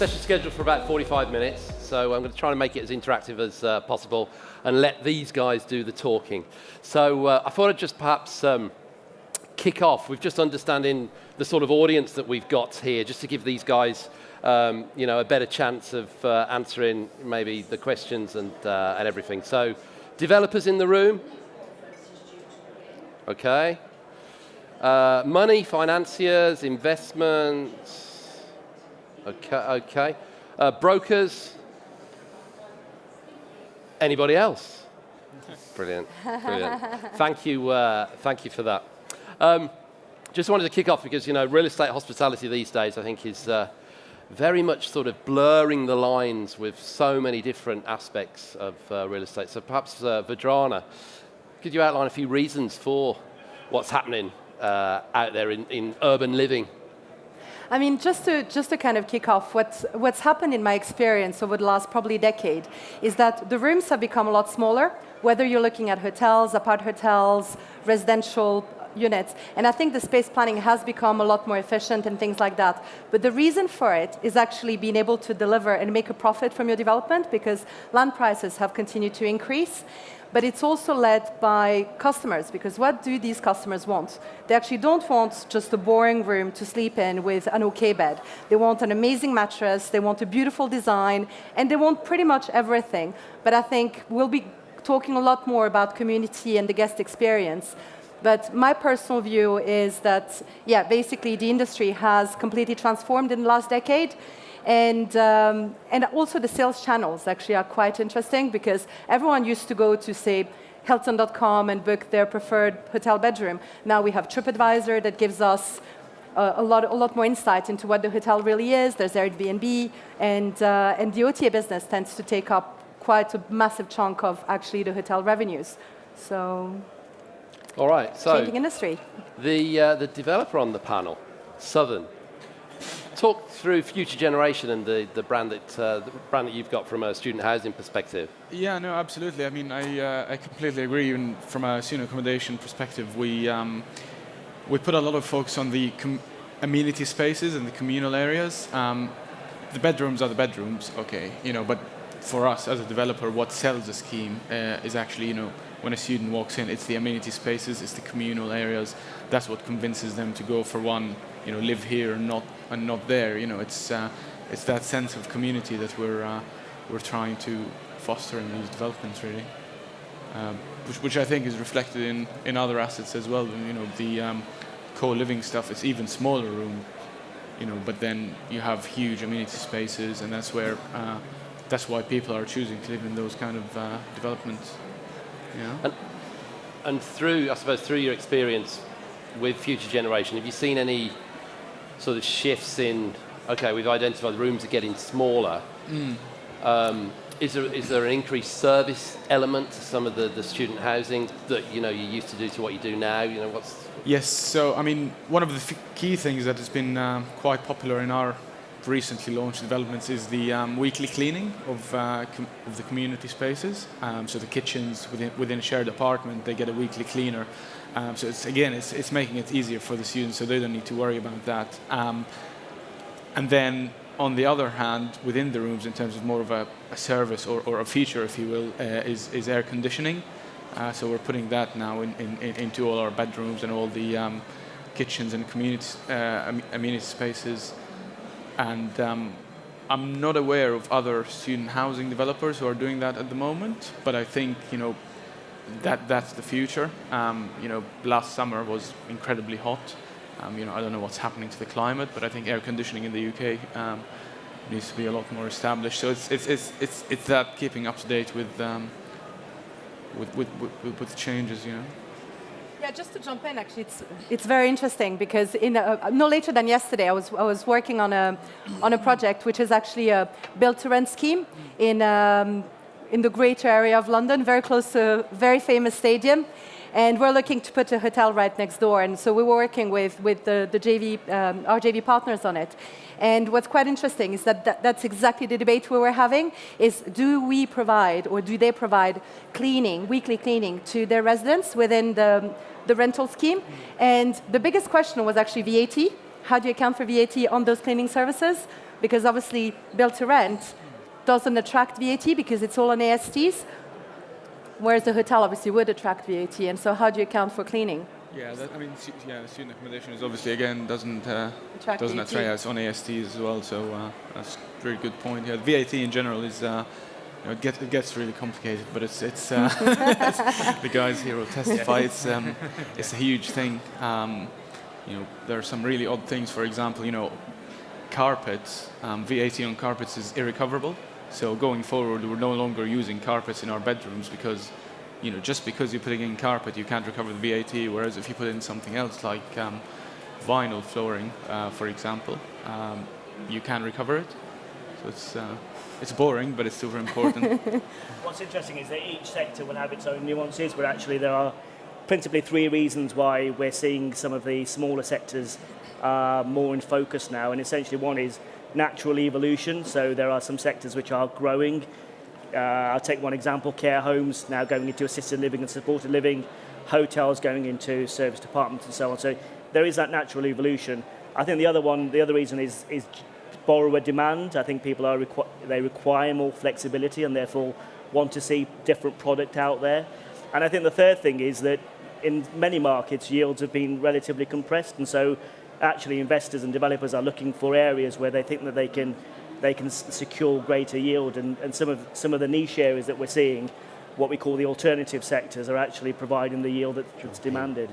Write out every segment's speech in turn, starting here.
session's scheduled for about 45 minutes, so I'm going to try and make it as interactive as possible and let these guys do the talking. So I thought I'd just perhaps kick off with just understanding the sort of audience that we've got here, just to give these guys a better chance of answering maybe the questions and everything. So, developers in the room? Okay. Money, financiers, investments? Okay. Brokers? Anybody else? Brilliant. Thank you for that. Just wanted to kick off because, real estate hospitality these days, I think, is very much sort of blurring the lines with so many different aspects of real estate. So perhaps, Vadrana, could you outline a few reasons for what's happening out there in urban living? I mean, just to kind of kick off, what's happened in my experience over the last probably decade is that the rooms have become a lot smaller, whether you're looking at hotels, apart hotels, residential units. And I think the space planning has become a lot more efficient and things like that. But the reason for it is actually being able to deliver and make a profit from your development, because land prices have continued to increase. But it's also led by customers, because what do these customers want? They actually don't want just a boring room to sleep in with an okay bed. They want an amazing mattress, they want a beautiful design, and they want pretty much everything. But I think we'll be talking a lot more about community and the guest experience. But my personal view is that, basically the industry has completely transformed in the last decade. And also the sales channels actually are quite interesting, because everyone used to go to, say, Hilton.com and book their preferred hotel bedroom. Now we have TripAdvisor that gives us a lot more insight into what the hotel really is. There's Airbnb, and the OTA business tends to take up quite a massive chunk of actually the hotel revenues. So, all right. So changing industry. The developer on the panel, Southern. Talk through Future Generation and the brand that you've got from a student housing perspective. Yeah, no, absolutely. I mean, I completely agree. Even from a student accommodation perspective, we put a lot of focus on the amenity spaces and the communal areas. The bedrooms are the bedrooms, okay, but for us as a developer, what sells the scheme is actually, when a student walks in, it's the amenity spaces, it's the communal areas. That's what convinces them to go for one. Live here and not there. It's that sense of community that we're trying to foster in these developments, really, which I think is reflected in other assets as well. The co-living stuff. It's even smaller room, but then you have huge amenity spaces, and that's why people are choosing to live in those kind of developments. And through your experience with Future Generation, have you seen any sort of shifts in, okay, we've identified the rooms are getting smaller. Is there an increased service element to some of the student housing that you used to do to what you do now? Yes, so I mean, one of the key things that has been quite popular in our recently launched developments is the weekly cleaning of the community spaces. So the kitchens within a shared apartment, they get a weekly cleaner. So it's making it easier for the students, so they don't need to worry about that. And then on the other hand, within the rooms, in terms of more of a service or a feature, if you will, is air conditioning. So we're putting that now into all our bedrooms and all the kitchens and amenity spaces. And I'm not aware of other student housing developers who are doing that at the moment, but I think that's the future. Last summer was incredibly hot. I don't know what's happening to the climate, but I think air conditioning in the UK needs to be a lot more established. So it's that keeping up to date with changes, Yeah, just to jump in, actually, it's very interesting, because no later than yesterday, I was working on a project which is actually a build-to-rent scheme in the greater area of London, very close to a very famous stadium. And we're looking to put a hotel right next door. And so we were working with the JV, our JV partners on it. And what's quite interesting is that's exactly the debate we were having, is do we provide, or do they provide cleaning, weekly cleaning to their residents within the rental scheme? And the biggest question was actually VAT. How do you account for VAT on those cleaning services? Because obviously, build to rent doesn't attract VAT because it's all on ASTs, whereas the hotel obviously would attract VAT. And so how do you account for cleaning? Yeah, student accommodation is obviously again doesn't Attract attract VAT. us on ASTs as well. So that's a very good point. Yeah, VAT in general is it gets really complicated, but it's the guys here will testify. It's a huge thing. There are some really odd things. For example, carpets. VAT on carpets is irrecoverable. So going forward, we're no longer using carpets in our bedrooms because, just because you're putting in carpet, you can't recover the VAT. Whereas if you put in something else like vinyl flooring, for example, you can recover it. So it's boring, but it's super important. What's interesting is that each sector will have its own nuances, but actually there are principally three reasons why we're seeing some of the smaller sectors more in focus now. And essentially one is natural evolution. So there are some sectors which are growing. I'll take one example, care homes now going into assisted living and supported living, hotels going into service departments and so on. So there is that natural evolution. I think the other reason is borrower demand. I think people they require more flexibility and therefore want to see different product out there. And I think the third thing is that in many markets, yields have been relatively compressed, and so actually investors and developers are looking for areas where they think that they can secure greater yield. And some of the niche areas that we're seeing, what we call the alternative sectors, are actually providing the yield that's demanded.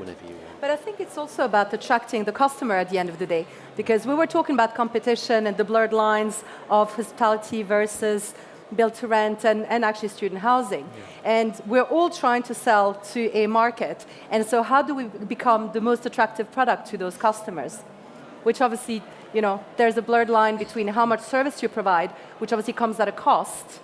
But I think it's also about attracting the customer at the end of the day, because we were talking about competition and the blurred lines of hospitality versus build to rent and actually student housing. Yeah. And we're all trying to sell to a market. And so how do we become the most attractive product to those customers? Which obviously, there's a blurred line between how much service you provide, which obviously comes at a cost.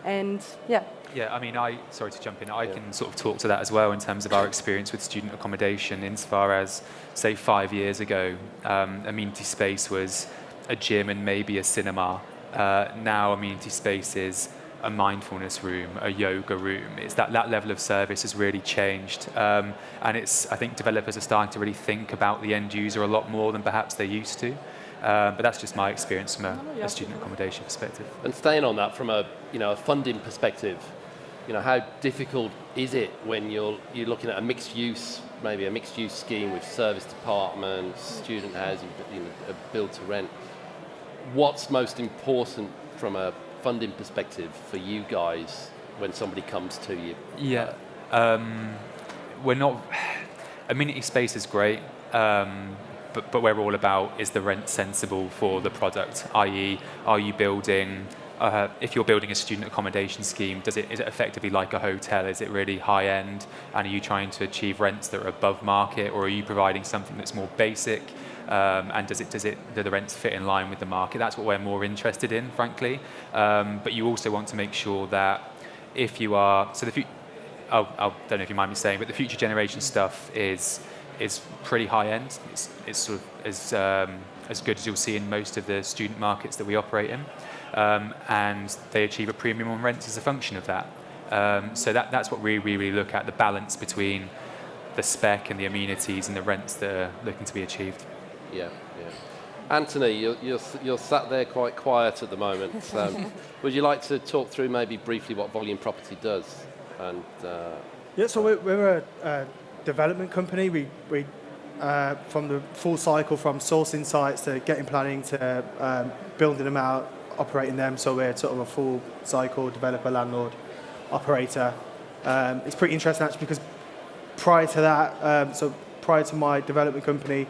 And yeah. Yeah, I mean, sorry to jump in, I can sort of talk to that as well in terms of our experience with student accommodation insofar as, say, 5 years ago, amenity space was a gym and maybe a cinema. Now amenity space is a mindfulness room, a yoga room. It's that level of service has really changed. And I think developers are starting to really think about the end user a lot more than perhaps they used to. But that's just my experience from a student accommodation perspective. And staying on that from a funding perspective, how difficult is it when you're looking at a mixed use scheme with service departments, student housing, a build to rent? What's most important from a funding perspective for you guys when somebody comes to you? Yeah, amenity space is great. But what we're all about is the rent sensible for the product, i.e., are you building, if you're building a student accommodation scheme, is it effectively like a hotel? Is it really high end? And are you trying to achieve rents that are above market, or are you providing something that's more basic? And do the rents fit in line with the market? That's what we're more interested in, frankly. But you also want to make sure that if you are, I don't know if you mind me saying, but the future generation stuff is pretty high end. It's sort of as good as you'll see in most of the student markets that we operate in, and they achieve a premium on rents as a function of that. So that's what we really look at, the balance between the spec and the amenities and the rents that are looking to be achieved. Yeah. Anthony, you're sat there quite quiet at the moment. Would you like to talk through maybe briefly what Volume Property does? And so we're a development company. We from the full cycle, from sourcing sites to getting planning to building them out, operating them. So we're sort of a full cycle developer, landlord, operator. It's pretty interesting actually because prior to that, prior to my development company,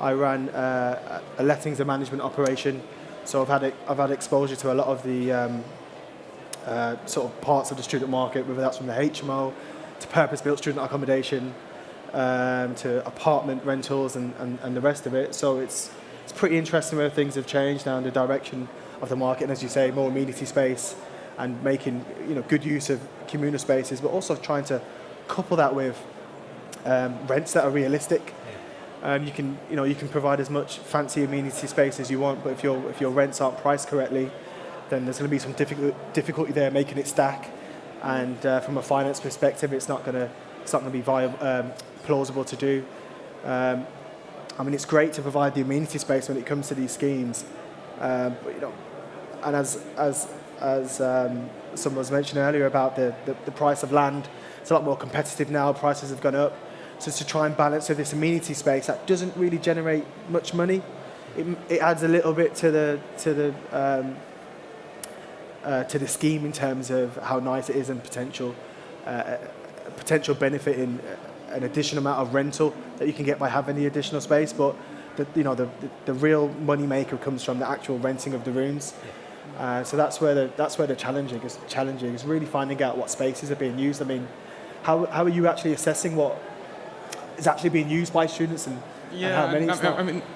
I ran a lettings and management operation. So I've had exposure to a lot of the sort of parts of the student market, whether that's from the HMO to purpose-built student accommodation, to apartment rentals and the rest of it. So it's pretty interesting where things have changed now in the direction of the market, and as you say, more amenity space and making good use of communal spaces, but also trying to couple that with rents that are realistic. You can provide as much fancy amenity space as you want, but if your rents aren't priced correctly, then there's going to be some difficulty there making it stack. And from a finance perspective, it's not going to be plausible to do. It's great to provide the amenity space when it comes to these schemes. But, you know, and as someone was mentioning earlier about the price of land, it's a lot more competitive now. Prices have gone up. So to try and balance with this amenity space that doesn't really generate much money, it adds a little bit to the scheme in terms of how nice it is and potential benefit in an additional amount of rental that you can get by having the additional space. But the real money maker comes from the actual renting of the rooms. So that's where the challenging is really finding out what spaces are being used. I mean, how are you actually assessing what is actually being used by students and how many?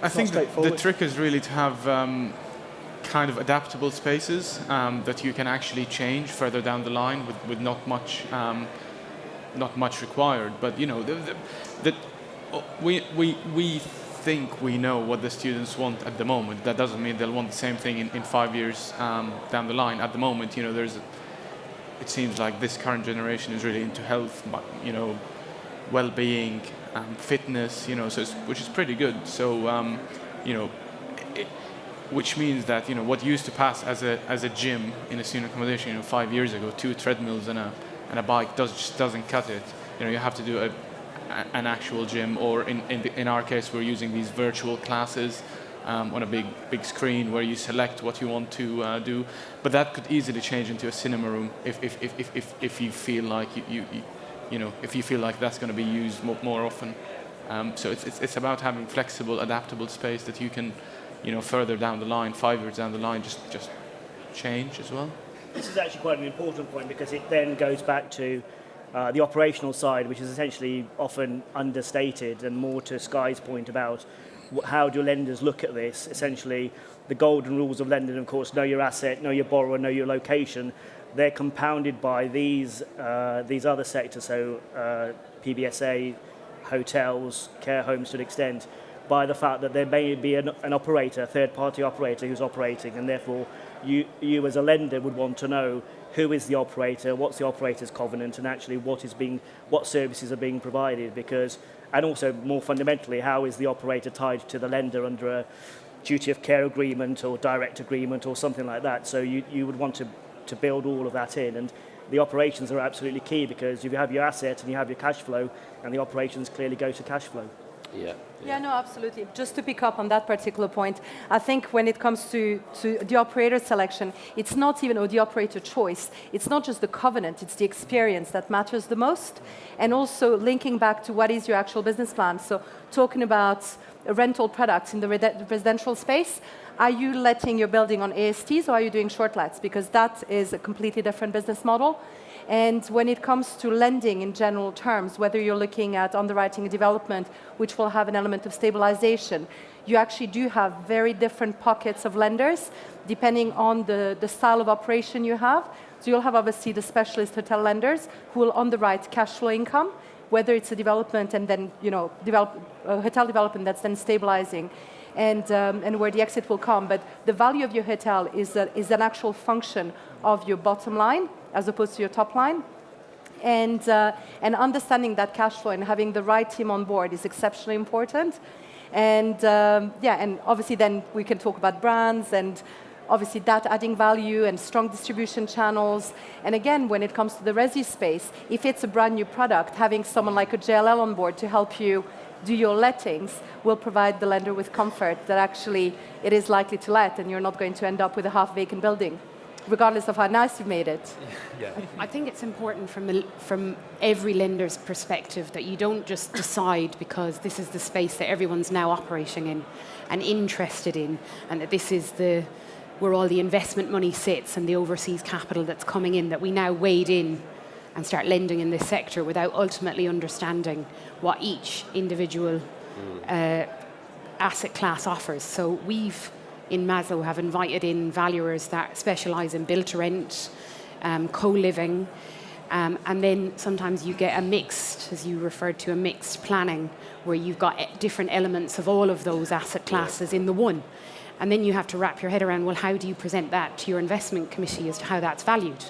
I think the trick is really to have kind of adaptable spaces that you can actually change further down the line with not much required. But you know, we think we know what the students want at the moment. That doesn't mean they'll want the same thing in 5 years down the line. At the moment, you know, it seems like this current generation is really into health, you know, well-being, fitness, you know, which is pretty good. So, you know, which means that, you know, what used to pass as a gym in a student accommodation, you know, 5 years ago, 2 treadmills and a bike just doesn't cut it. You know, you have to do an actual gym, or in our case, we're using these virtual classes on a big screen where you select what you want to do. But that could easily change into a cinema room if you feel like you know, if you feel like that's going to be used more often. So it's about having flexible, adaptable space that you can, you know, further down the line, 5 years down the line, just change as well. This is actually quite an important point, because it then goes back to the operational side, which is essentially often understated, and more to Sky's point about how do lenders look at this. Essentially, the golden rules of lending, of course, know your asset, know your borrower, know your location. They're compounded by these other sectors, so PBSA, hotels, care homes to an extent, by the fact that there may be an operator, a third-party operator who's operating, and therefore you as a lender would want to know who is the operator, what's the operator's covenant, and actually what services are being provided, because, and also more fundamentally, how is the operator tied to the lender under a duty of care agreement or direct agreement or something like that. So you would want to build all of that in, and the operations are absolutely key, because if you have your asset and you have your cash flow, and the operations clearly go to cash flow. Yeah, no, absolutely. Just to pick up on that particular point, I think when it comes to the operator selection, it's not even, or the operator choice, it's not just the covenant, it's the experience that matters the most. And also linking back to what is your actual business plan. So talking about rental products in the residential space, are you letting your building on ASTs, or are you doing short lets? Because that is a completely different business model. And when it comes to lending in general terms, whether you're looking at underwriting a development, which will have an element of stabilization, you actually do have very different pockets of lenders, depending on the style of operation you have. So you'll have obviously the specialist hotel lenders who will underwrite cash flow income, whether it's a development and then, you know, a hotel development that's then stabilizing, and where the exit will come. But the value of your hotel is an actual function of your bottom line as opposed to your top line. And understanding that cash flow and having the right team on board is exceptionally important. And and obviously then we can talk about brands, and obviously that adding value and strong distribution channels. And again, when it comes to the resi space, if it's a brand new product, having someone like a JLL on board to help you do your lettings will provide the lender with comfort that actually it is likely to let, and you're not going to end up with a half-vacant building, regardless of how nice you've made it. Yeah. I think it's important from every lender's perspective that you don't just decide because this is the space that everyone's now operating in and interested in, and that this is where all the investment money sits and the overseas capital that's coming in, that we now wade in and start lending in this sector without ultimately understanding what each individual asset class offers. So we've, in Maslow, have invited in valuers that specialise in build-to-rent, co-living, and then sometimes you get a mixed, as you referred to, a mixed planning, where you've got different elements of all of those asset classes in the one. And then you have to wrap your head around, well, how do you present that to your investment committee as to how that's valued?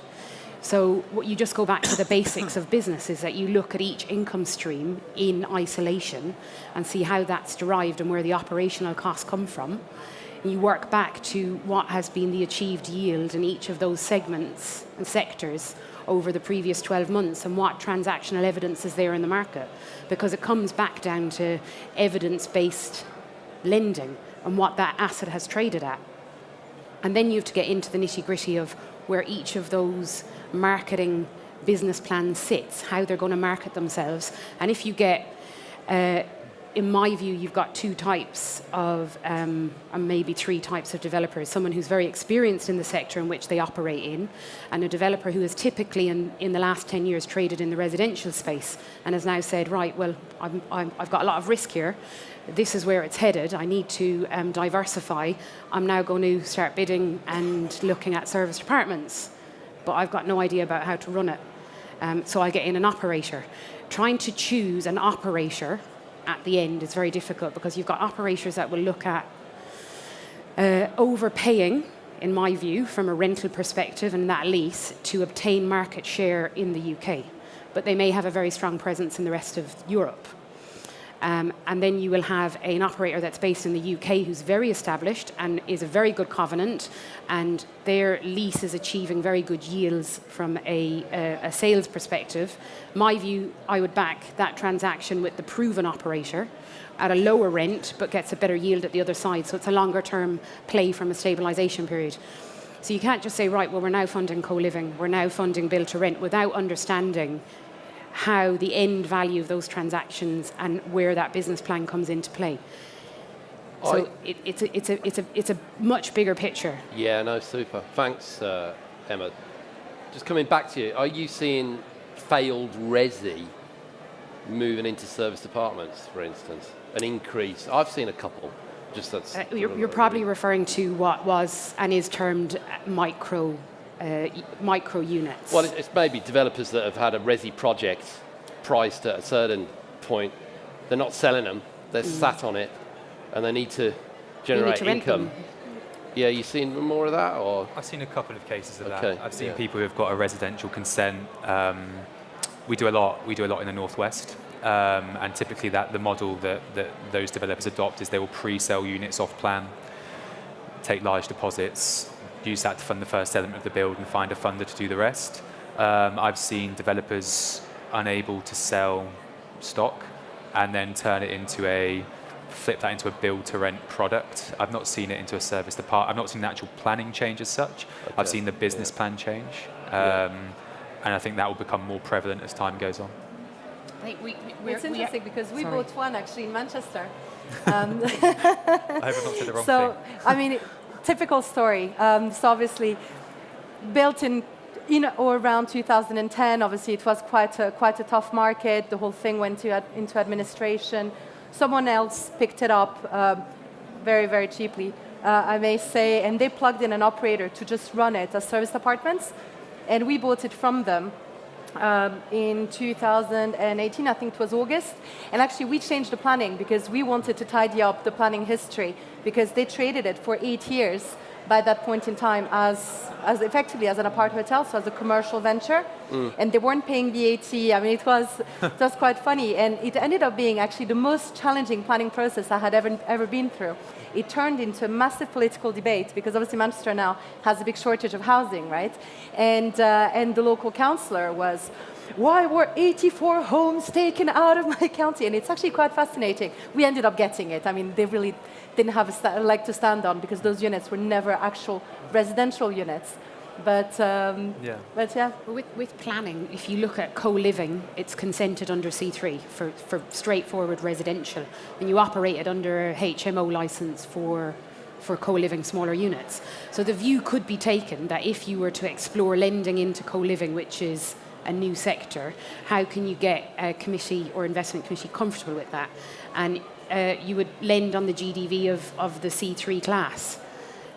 So what you just go back to the basics of business is that you look at each income stream in isolation and see how that's derived and where the operational costs come from. and you work back to what has been the achieved yield in each of those segments and sectors over the previous 12 months and what transactional evidence is there in the market. Because it comes back down to evidence-based lending and what that asset has traded at. And then you have to get into the nitty-gritty of where each of those marketing business plans sits, how they're going to market themselves. And if you get, in my view, you've got two types of, and maybe three types of developers. Someone who's very experienced in the sector in which they operate in, and a developer who has typically, in the last 10 years, traded in the residential space and has now said, right, well, I've got a lot of risk here. This is where it's headed. I need to diversify. I'm now going to start bidding and looking at serviced apartments, but I've got no idea about how to run it. So I get in an operator. Trying to choose an operator at the end is very difficult because you've got operators that will look at overpaying, in my view, from a rental perspective and that lease to obtain market share in the UK. But they may have a very strong presence in the rest of Europe. And then you will have an operator that's based in the UK who's very established and is a very good covenant, and their lease is achieving very good yields from a sales perspective. My view, I would back that transaction with the proven operator at a lower rent, but gets a better yield at the other side. So it's a longer term play from a stabilisation period. So you can't just say, right, well, we're now funding co-living, we're now funding build to rent, without understanding how the end value of those transactions and where that business plan comes into play. So it's a much bigger picture. Yeah, no, super. Thanks, Emma. Just coming back to you, are you seeing failed resi moving into serviced apartments, for instance? An increase? I've seen a couple. Just that's. You're probably referring to what was and is termed micro units. Well, it's maybe developers that have had a resi project priced at a certain point. They're not selling them. They're sat on it, and they need to generate income. Yeah, you seen more of that, or? I've seen a couple of cases of Okay, that. I've seen yeah. people who've got a residential consent. We do a lot. We do a lot in the northwest, and typically the model that those developers adopt is they will pre-sell units off plan, take large deposits, use that to fund the first element of the build and find a funder to do the rest. I've seen developers unable to sell stock and then flip that into a build to rent product. I've not seen it into a service depart. I've not seen the actual planning change as such. Okay. I've seen the business plan change. And I think that will become more prevalent as time goes on. I think it's interesting because we bought one actually in Manchester. I hope I've not said the wrong thing. I mean, typical story. So obviously, built in or around 2010. Obviously, it was quite a tough market. The whole thing went into administration. Someone else picked it up very, very cheaply, I may say, and they plugged in an operator to just run it as serviced apartments, and we bought it from them. In 2018, I think it was August, and actually we changed the planning because we wanted to tidy up the planning history because they traded it for 8 years by that point in time as effectively as an apart hotel, so as a commercial venture, and they weren't paying VAT. I mean, it was quite funny, and it ended up being actually the most challenging planning process I had ever been through. It turned into a massive political debate because obviously Manchester now has a big shortage of housing, right? And the local councillor was, why were 84 homes taken out of my county? And it's actually quite fascinating. We ended up getting it. I mean, they really didn't have a leg to stand on because those units were never actual residential units. But yeah. With planning, if you look at co-living, it's consented under C3 for straightforward residential, and you operate it under a HMO license for co-living smaller units. So the view could be taken that if you were to explore lending into co-living, which is a new sector, how can you get a committee or investment committee comfortable with that? And you would lend on the GDV of the C3 class,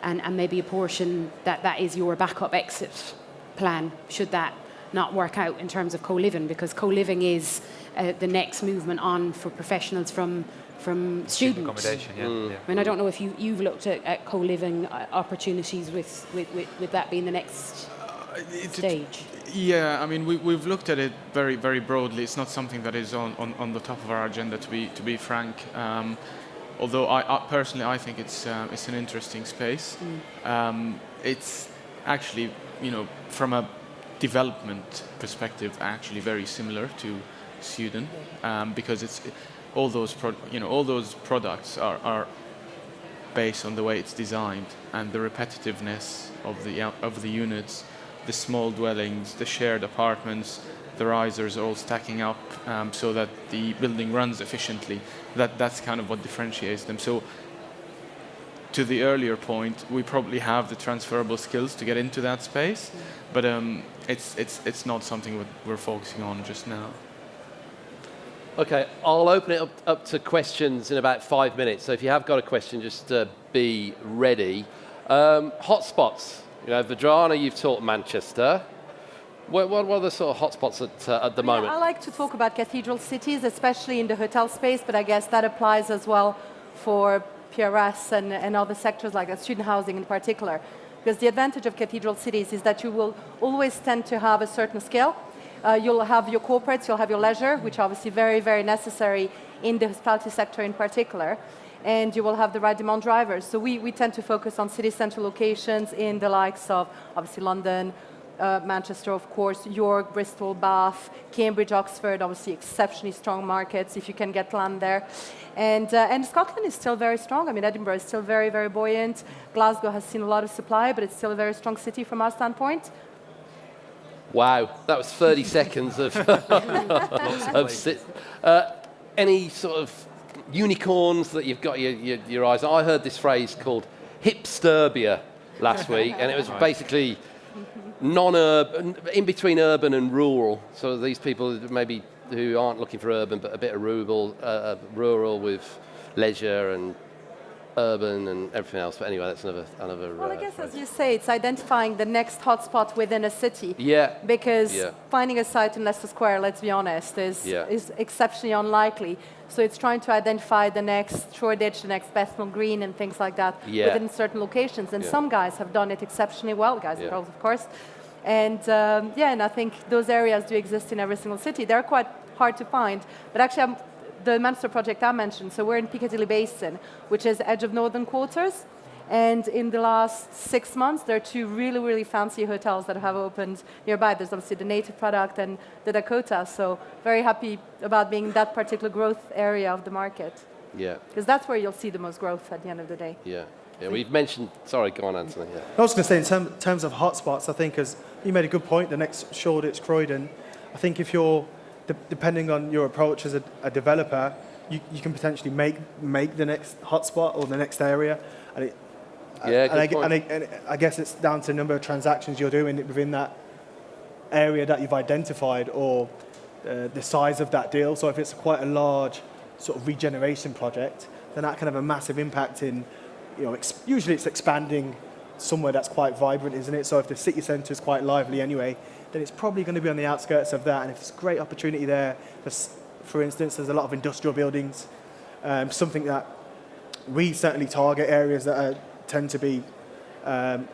and maybe a portion that is your backup exit plan should that not work out in terms of co-living, because co-living is the next movement on for professionals from student accommodation. Yeah. I mean, I don't know if you've looked at co-living opportunities with that being the next stage. Yeah, I mean, we've looked at it very, very broadly. It's not something that is on the top of our agenda, to be frank. although I personally I think it's an interesting space. It's actually, from a development perspective, actually very similar to student, because it's all those products are based on the way it's designed and the repetitiveness of the units, the small dwellings, the shared apartments, the risers all stacking up so that the building runs efficiently. That's kind of what differentiates them. So to the earlier point, we probably have the transferable skills to get into that space, but it's not something we're focusing on just now. Okay, I'll open it up to questions in about 5 minutes. So if you have got a question, just be ready. Hotspots. Vadrana, you've taught Manchester. What are the sort of hotspots at the moment? I like to talk about cathedral cities, especially in the hotel space, but I guess that applies as well for PRS and other sectors like that, student housing in particular. Because the advantage of cathedral cities is that you will always tend to have a certain scale. You'll have your corporates, you'll have your leisure, which are obviously very, very necessary in the hospitality sector in particular. And you will have the right demand drivers. So we tend to focus on city centre locations in the likes of, obviously, London, Manchester, of course, York, Bristol, Bath, Cambridge, Oxford, obviously exceptionally strong markets if you can get land there. And Scotland is still very strong. I mean, Edinburgh is still very, very buoyant. Glasgow has seen a lot of supply, but it's still a very strong city from our standpoint. Wow, that was 30 seconds of any sort of unicorns that you've got your eyes on? I heard this phrase called hipsterbia last week, and it was basically non-urban, in between urban and rural. So these people maybe who aren't looking for urban, but a bit of rural with leisure and urban and everything else. But anyway, that's another. Well, I guess phrase. As you say, it's identifying the next hotspot within a city. Yeah. Because finding a site in Leicester Square, let's be honest, is exceptionally unlikely. So it's trying to identify the next Shoreditch, the next Bethnal Green, and things like that within certain locations. And some guys have done it exceptionally well, guys and girls, of course. And and I think those areas do exist in every single city. They're quite hard to find, but actually, the Manchester project I mentioned, so we're in Piccadilly Basin, which is edge of Northern Quarters. And in the last 6 months, there are 2 really, really fancy hotels that have opened nearby. There's obviously the Native product and the Dakota. So very happy about being that particular growth area of the market. Yeah. Because that's where you'll see the most growth at the end of the day. Yeah. Yeah, we've mentioned, sorry, go on, Anthony. Yeah. I was going to say, in terms of hotspots, I think, as you made a good point, the next Shoreditch, Croydon, I think if you're, depending on your approach as a developer, you can potentially make the next hotspot or the next area. And I guess it's down to the number of transactions you're doing within that area that you've identified or the size of that deal. So if it's quite a large sort of regeneration project, then that can have a massive impact in, usually it's expanding somewhere that's quite vibrant, isn't it? So if the city centre is quite lively anyway, then it's probably going to be on the outskirts of that. And if there's a great opportunity there, for instance, there's a lot of industrial buildings, something that we certainly target areas that tend to be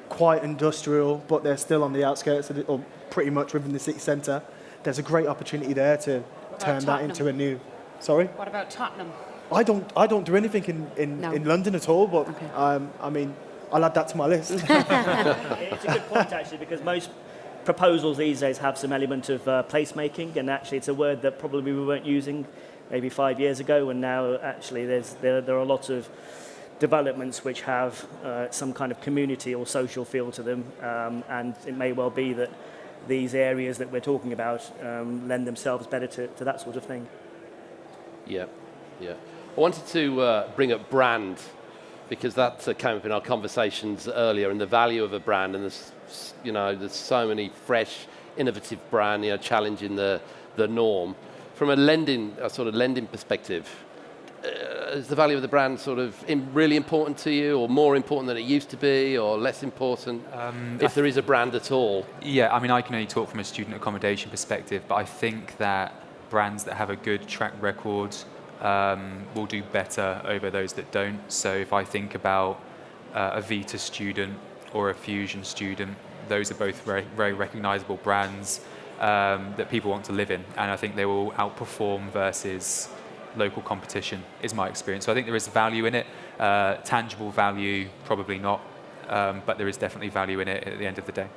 quite industrial, but they're still on the outskirts of or pretty much within the city centre. There's a great opportunity there to turn that into a new. Sorry? What about Tottenham? I don't do anything in London at all, but I mean, I'll add that to my list. It's a good point, actually, because most proposals these days have some element of placemaking, and actually it's a word that probably we weren't using maybe 5 years ago, and now actually there are lots of developments which have some kind of community or social feel to them, and it may well be that these areas that we're talking about lend themselves better to that sort of thing. Yeah. I wanted to bring up brand, because that came up in our conversations earlier, and the value of a brand, and there's so many fresh, innovative brand, challenging the norm. From a sort of lending perspective, is the value of the brand sort of really important to you, or more important than it used to be, or less important, if there is a brand at all? Yeah, I mean, I can only talk from a student accommodation perspective, but I think that brands that have a good track record will do better over those that don't. So if I think about a Vita student or a Fusion student, those are both very, very recognizable brands that people want to live in, and I think they will outperform versus local competition, is my experience. So I think there is value in it. Tangible value, probably not, but there is definitely value in it at the end of the day.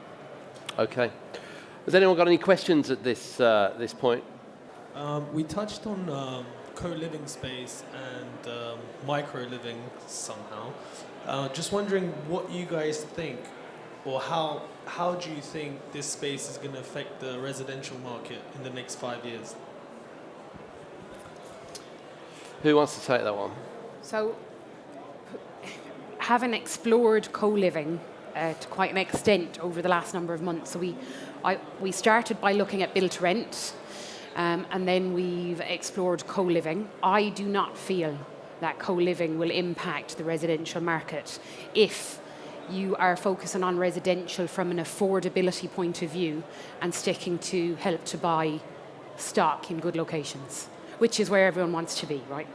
Okay. Has anyone got any questions at this point? We touched on co-living space and micro-living somehow. Just wondering what you guys think, or how do you think this space is going to affect the residential market in the next 5 years? Who wants to take that one? So, having explored co-living to quite an extent over the last number of months, so we started by looking at built to rent, and then we've explored co-living. I do not feel that co-living will impact the residential market if you are focusing on residential from an affordability point of view and sticking to help to buy stock in good locations, which is where everyone wants to be, right?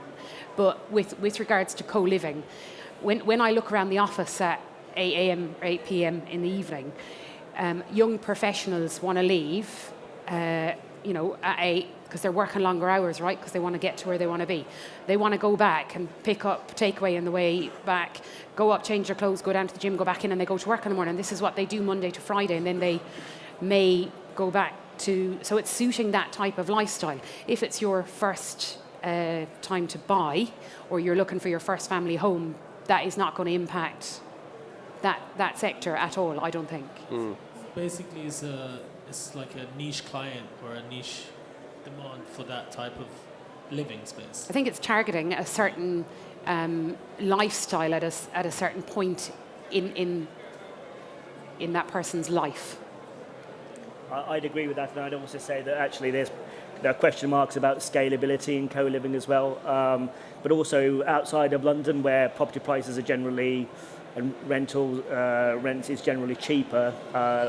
But with regards to co-living, when I look around the office at 8 a.m. or 8 p.m. in the evening, young professionals want to leave, at 8 because they're working longer hours, right? Because they want to get to where they want to be. They want to go back and pick up takeaway on the way back, go up, change their clothes, go down to the gym, go back in, and they go to work in the morning. This is what they do Monday to Friday, and then they may go back to... So it's suiting that type of lifestyle. If it's your first time to buy, or you're looking for your first family home, that is not going to impact that sector at all, I don't think. Basically, it's like a niche client or a niche demand for that type of living space. I think it's targeting a certain lifestyle at a certain point in that person's life. I'd agree with that, and I'd also say that actually there are question marks about scalability in co-living as well, but also outside of London, where property prices are generally and rent is generally cheaper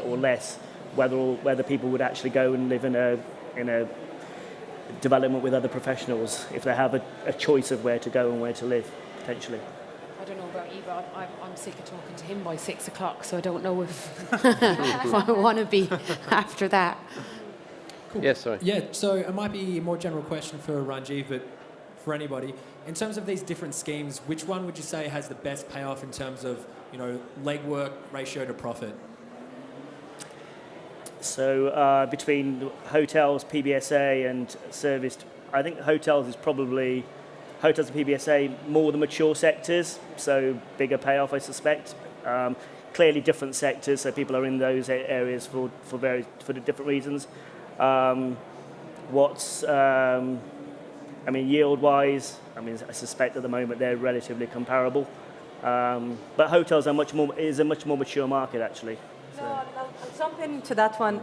or less, whether people would actually go and live in a development with other professionals if they have a choice of where to go and where to live, potentially. I don't know about you, but I'm sick of talking to him by 6 o'clock, so I don't know if I want to be after that. Cool. Yes, sorry. Yeah, so it might be a more general question for Ranjiv, but for anybody. In terms of these different schemes, which one would you say has the best payoff in terms of, legwork ratio to profit? So between hotels, PBSA and serviced, I think hotels and PBSA more the mature sectors, so bigger payoff, I suspect. Clearly different sectors, so people are in those areas for the different reasons. Yield-wise, I suspect at the moment they're relatively comparable. But hotels are is a much more mature market, actually. No, I'll jump into that one.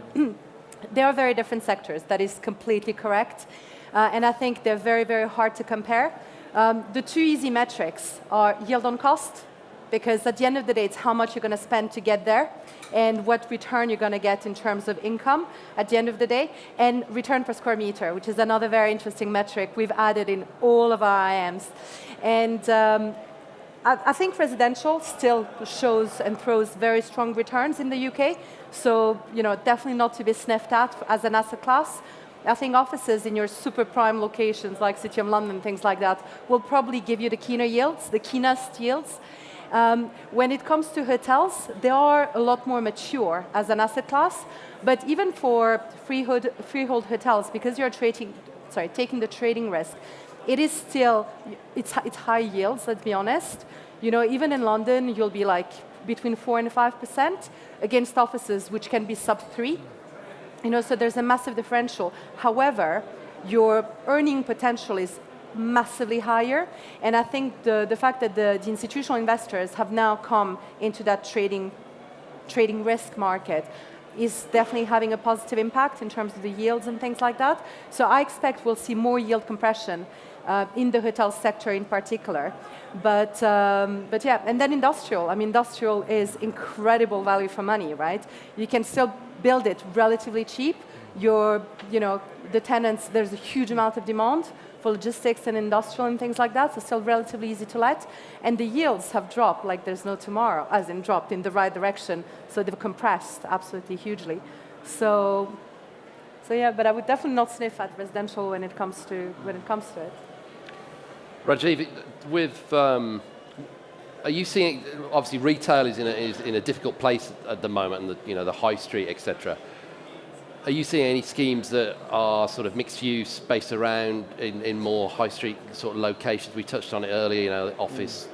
They are very different sectors. That is completely correct. And I think they're very, very hard to compare. The two easy metrics are yield on cost, because at the end of the day, it's how much you're going to spend to get there and what return you're going to get in terms of income at the end of the day, and return per square meter, which is another very interesting metric we've added in all of our IMs. And I think residential still shows and throws very strong returns in the UK, so definitely not to be sniffed at as an asset class. I think offices in your super prime locations like City of London, things like that, will probably give you the keenest yields. When it comes to hotels, they are a lot more mature as an asset class, but even for freehold hotels, because you're taking the trading risk, it is still, it's high yields, let's be honest. Even in London, you'll be like between 4 and 5% against offices which can be sub 3. So there's a massive differential. However, your earning potential is massively higher, and I think the fact that the institutional investors have now come into that trading risk market is definitely having a positive impact in terms of the yields and things like that. So I expect we'll see more yield compression in the hotel sector in particular. But yeah, and then industrial. Industrial is incredible value for money, right? You can still build it relatively cheap. The tenants, there's a huge amount of demand for logistics and industrial and things like that, so still relatively easy to let. And the yields have dropped like there's no tomorrow, as in dropped in the right direction, so they've compressed absolutely hugely. So yeah, but I would definitely not sniff at residential when it comes to it. Rajiv, with are you seeing, obviously retail is in a difficult place at the moment, and the high street, etc. Are you seeing any schemes that are sort of mixed use, based around in more high street sort of locations? We touched on it earlier, office.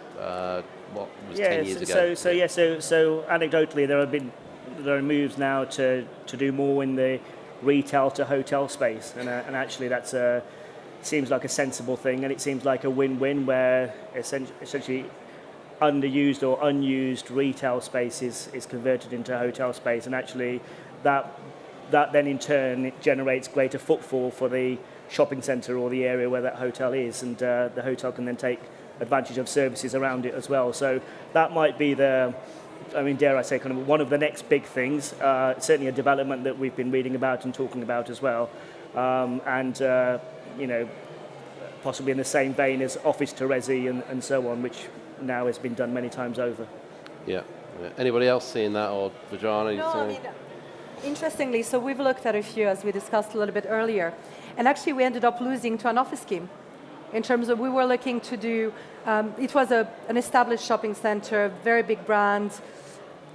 What was 10 years ago? So anecdotally, there are moves now to do more in the retail to hotel space, and actually that's seems like a sensible thing, and it seems like a win-win where essentially underused or unused retail space is converted into hotel space, and actually that then in turn it generates greater footfall for the shopping centre or the area where that hotel is, and the hotel can then take advantage of services around it as well. So that might be dare I say, kind of one of the next big things, certainly a development that we've been reading about and talking about as well, possibly in the same vein as office to resi and so on, which now has been done many times over. Yeah. Anybody else seeing that, or Vajana? No, interestingly, so we've looked at a few, as we discussed a little bit earlier, and actually we ended up losing to an office scheme. In terms of, we were looking to do, it was an established shopping center, very big brand,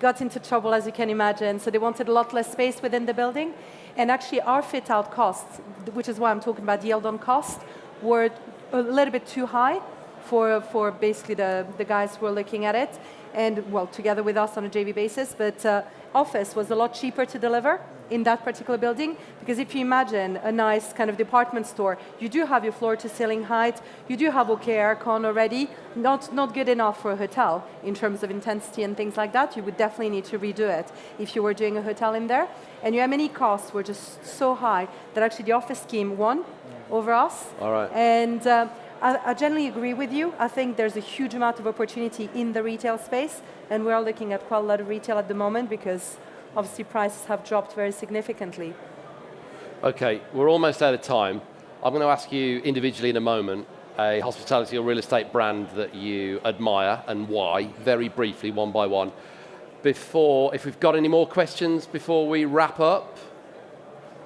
got into trouble, as you can imagine, so they wanted a lot less space within the building, and actually our fit-out costs, which is why I'm talking about yield on cost, were a little bit too high for basically the guys who were looking at it, and well, together with us on a JV basis, but office was a lot cheaper to deliver in that particular building, because if you imagine a nice kind of department store, you do have your floor to ceiling height, you do have okay aircon already, not good enough for a hotel in terms of intensity and things like that. You would definitely need to redo it if you were doing a hotel in there, and your M&E costs were just so high that actually the office scheme won over us. All right. And I generally agree with you. I think there's a huge amount of opportunity in the retail space, and we're looking at quite a lot of retail at the moment because obviously prices have dropped very significantly. Okay, we're almost out of time. I'm going to ask you individually in a moment a hospitality or real estate brand that you admire and why, very briefly, one by one. If we've got any more questions before we wrap up.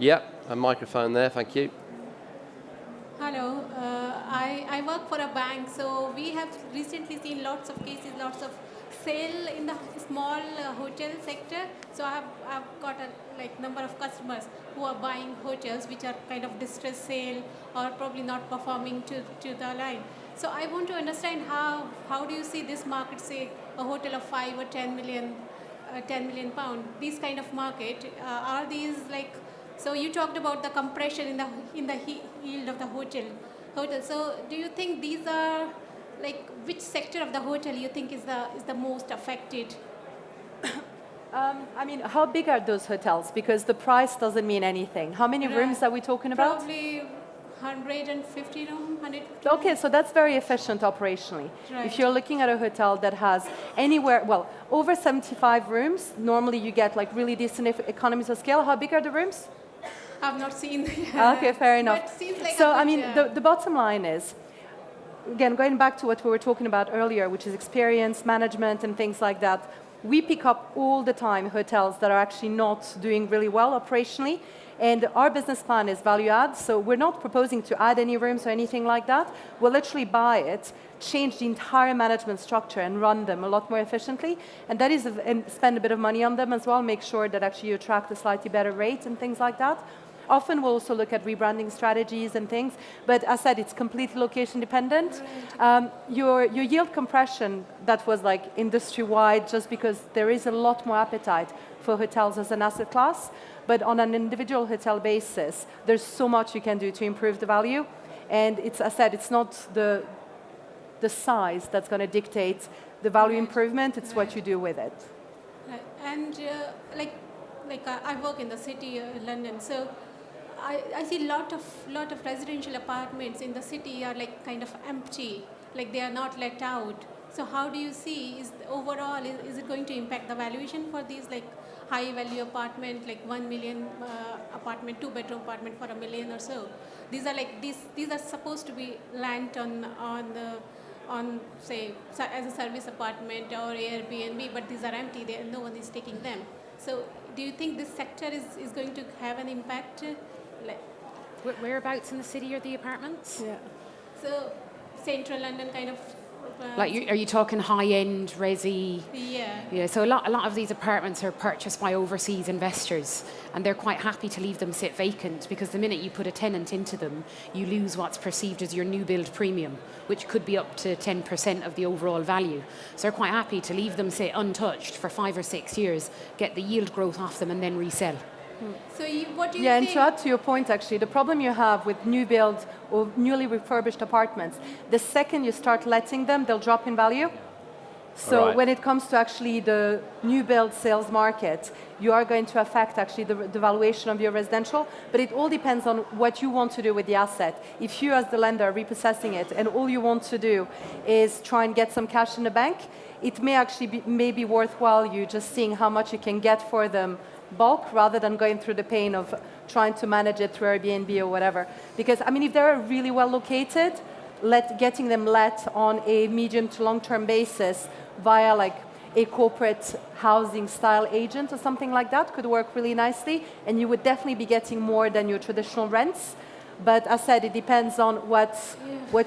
Yep, a microphone there, thank you. Hello, I work for a bank, so we have recently seen lots of cases, lots of sale in the small hotel sector. So I've got a number of customers who are buying hotels which are kind of distress sale or probably not performing to the line. So I want to understand how do you see this market, say a hotel of 5 or 10 million pound, these kind of market, are these so you talked about the compression in the yield of the hotel. So do you think these are which sector of the hotel you think is the most affected? How big are those hotels? Because the price doesn't mean anything. How many rooms are we talking about? Probably 150 room, 150. Okay, so that's very efficient operationally. Right. If you're looking at a hotel that has over 75 rooms, normally you get really decent economies of scale. How big are the rooms? I've not seen. Okay, fair enough. But seems like so, the bottom line is, again, going back to what we were talking about earlier, which is experience, management, and things like that, we pick up all the time hotels that are actually not doing really well operationally, and our business plan is value add, so we're not proposing to add any rooms or anything like that. We'll literally buy it, change the entire management structure, and run them a lot more efficiently, and that is, and spend a bit of money on them as well, make sure that actually you attract a slightly better rate and things like that. Often we'll also look at rebranding strategies and things, but as I said, it's completely location dependent. Your yield compression, that was industry-wide, just because there is a lot more appetite for hotels as an asset class, but on an individual hotel basis, there's so much you can do to improve the value, and as I said, it's not the size that's going to dictate the value improvement, it's what you do with it. And I work in the city of London, so I see lot of residential apartments in the city are kind of empty, they are not let out. So how do you see, is it going to impact the valuation for these high value apartment, 1 million apartment, 2-bedroom apartment for $1 million or so? These are supposed to be lent on say as a service apartment or Airbnb, but these are empty, no one is taking them. So do you think this sector is going to have an impact? Whereabouts in the city are the apartments? Yeah. central London kind of. Are you talking high-end resi? Yeah. Yeah. So a lot of these apartments are purchased by overseas investors, and they're quite happy to leave them sit vacant because the minute you put a tenant into them, you lose what's perceived as your new build premium, which could be up to 10% of the overall value. So they're quite happy to leave them sit untouched for 5 or 6 years, get the yield growth off them, and then resell. So what do you Yeah, think? and to add to your point, actually, the problem you have with new build or newly refurbished apartments, the second you start letting them, they'll drop in value. So Right. when it comes to actually the new build sales market, you are going to affect actually the valuation of your residential, but it all depends on what you want to do with the asset. If you as the lender are repossessing it and all you want to do is try and get some cash in the bank, it may actually be maybe worthwhile you just seeing how much you can get for them bulk rather than going through the pain of trying to manage it through Airbnb or whatever. Because, I mean, if they're really well located, getting them let on a medium to long-term basis via like a corporate housing style agent or something like that could work really nicely, and you would definitely be getting more than your traditional rents. But as said, it depends on what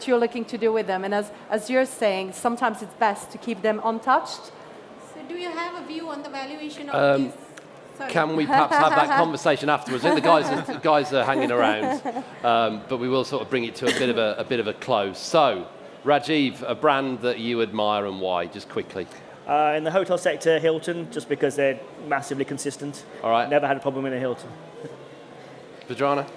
you're looking to do with them. And as you're saying, sometimes it's best to keep them untouched. So do you have a view on the valuation of these? Sorry. Can we perhaps have that conversation afterwards? I think the guys are hanging around, but we will sort of bring it to a bit of a close. So, Rajiv, a brand that you admire and why, just quickly. In the hotel sector, Hilton, just because they're massively consistent. All right. Never had a problem in a Hilton. Vajrana?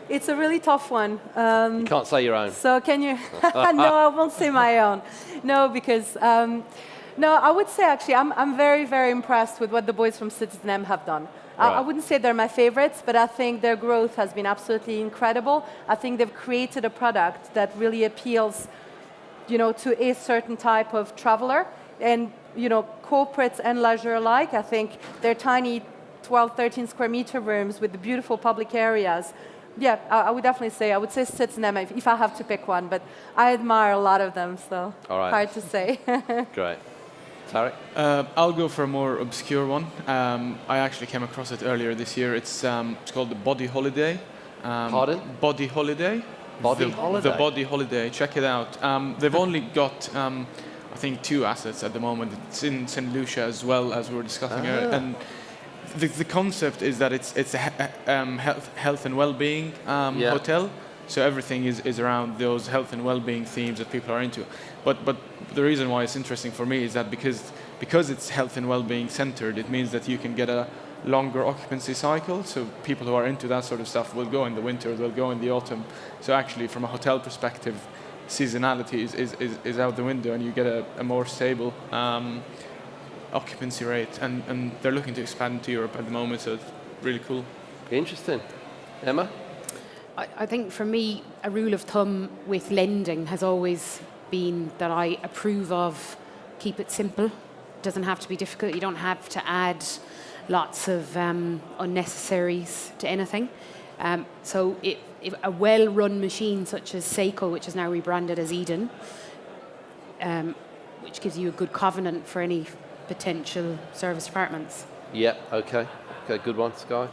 It's a really tough one. You can't say your own. So can you? No, I won't say my own. No, because no, I would say actually I'm very, very impressed with what the boys from Citizen M have done. Right. I wouldn't say they're my favorites, but I think their growth has been absolutely incredible. I think they've created a product that really appeals, to a certain type of traveler, and corporates and leisure alike. I think they're tiny 12, 13 square meter rooms with the beautiful public areas. Yeah, I would definitely say, I would say Citizen M if I have to pick one, but I admire a lot of them, so All right. hard to say. Great. Tarek? I'll go for a more obscure one. I actually came across it earlier this year. It's called the Body Holiday. Pardon? Body Holiday. Body Holiday? The Body Holiday. Check it out. They've only got, I think, 2 assets at the moment. It's in St. Lucia as well, as we were discussing earlier. And the concept is that it's a health and well-being hotel. So everything is around those health and well-being themes that people are into. But the reason why it's interesting for me is that because it's health and well-being centered, it means that you can get a longer occupancy cycle. So people who are into that sort of stuff will go in the winter, they'll go in the autumn. So actually, from a hotel perspective, seasonality is out the window, and you get a more stable occupancy rate. And they're looking to expand to Europe at the moment, so it's really cool. Interesting. Emma? I think for me, a rule of thumb with lending has always been that I approve of keep it simple. It doesn't have to be difficult. You don't have to add lots of unnecessaries to anything. So if a well-run machine such as Seiko, which is now rebranded as Eden, which gives you a good covenant for any potential service apartments. Yeah, okay. Okay, good one. Sky?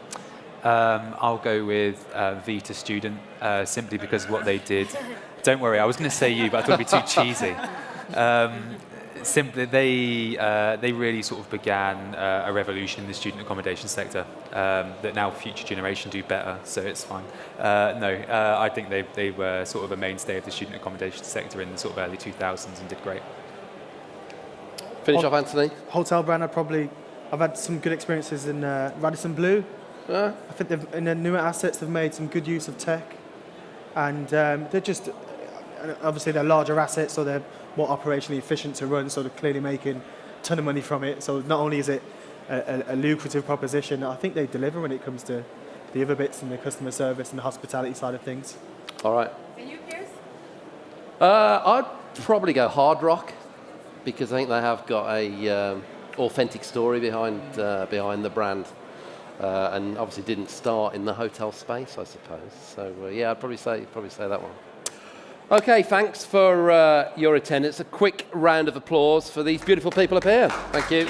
I'll go with Vita Student, simply because of what they did. Don't worry, I was going to say you, but I thought it'd be too cheesy. Simply, they really sort of began a revolution in the student accommodation sector that now future generation do better, so it's fine. I think they were sort of a mainstay of the student accommodation sector in the sort of early 2000s and did great. Finish off, Anthony. Hotel brand, I've had some good experiences in Radisson Blu. I think in their newer assets, they've made some good use of tech, and they're just obviously they're larger assets, so they're more operationally efficient to run. So they're clearly making a ton of money from it. So not only is it a lucrative proposition, I think they deliver when it comes to the other bits and the customer service and the hospitality side of things. All right. And you, Piers? I'd probably go Hard Rock, because I think they have got a authentic story behind the brand. And obviously didn't start in the hotel space, I suppose. So yeah, I'd probably say that one. Okay, thanks for your attendance. A quick round of applause for these beautiful people up here. Thank you.